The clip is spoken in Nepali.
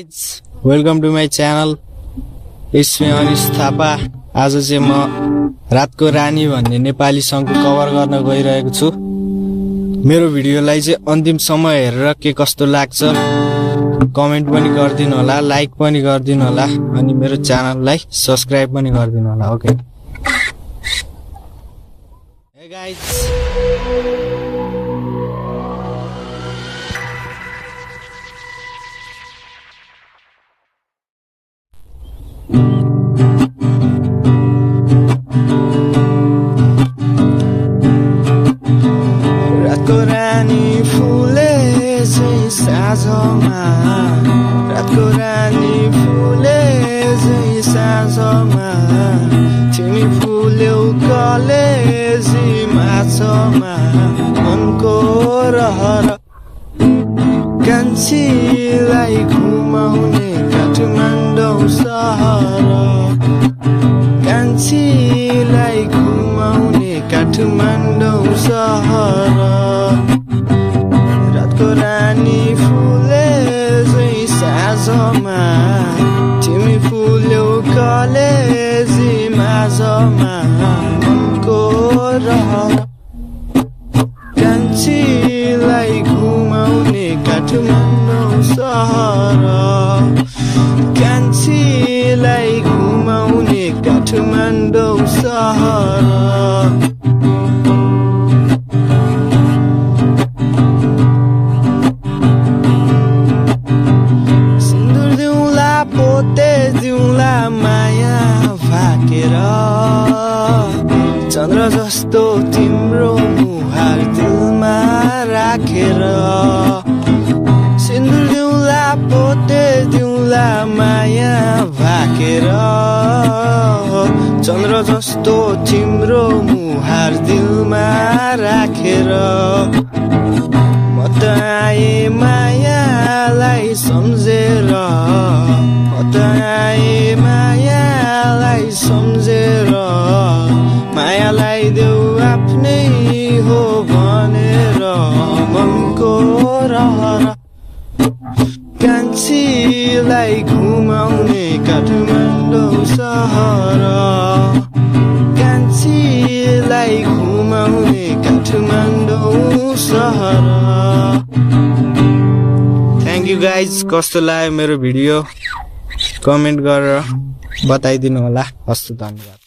Guys welcome to my channel इसमे अनिस थापा। आज चाहिँ म रातको रानी भन्ने नेपाली सङ्गको कभर गर्न गइरहेको छु। मेरो भिडियोलाई चाहिँ अन्तिमसम्म हेरेर के कस्तो लाग्छ कमेन्ट पनि गरिदिनु होला, लाइक पनि गरिदिनु होला अनि मेरो च्यानललाई सब्स्क्राइब पनि गरिदिनु होला। ओके हे गाइज रातको रानी फुले चाहिँ साँझमा, रातको रानी फुले चाहिँ साँझमा, तिमी फुल्यौ कलेजी माछमा, मनको रहर कान्छीलाई घुमाउने काठमाडौँ सहर, कान्छीलाई घुमाउने काठमाडौँ सहर। रातको रानी फुले चाहिँ साँझमा, तिमी फुल्यौ कलेजी माझमा, मनको रहर कान्छीलाई घुमाउने काठमाडौँ सहर, कान्छीलाई घुमाउने काठमाडौँ सहर। सिन्दुर दिउँला पोते दिउँला माया भाकेर, चन्द्र जस्तो तिम्रो मुहार दिलमा राखेर। सिन्दुर दिउँला पोते दिउँला माया भाकेर, चन्द्र जस्तो तिम्रो मुहार दिलमा राखेर। म त आए मायालाई सम्झेर, म त आए मायालाई सम्झेर, मायालाई देऊ आफ्नै हो भनेर, मनको रहर कान्छीलाई घुमाउने काठमाडौँ सहर, कान्छीलाई घुमाउने काठमाडौँ सहर। Thank you guys. कस्तो लाग्यो मेरो भिडियो कमेन्ट गरेर बताइदिनु होला। हस्त, धन्यवाद।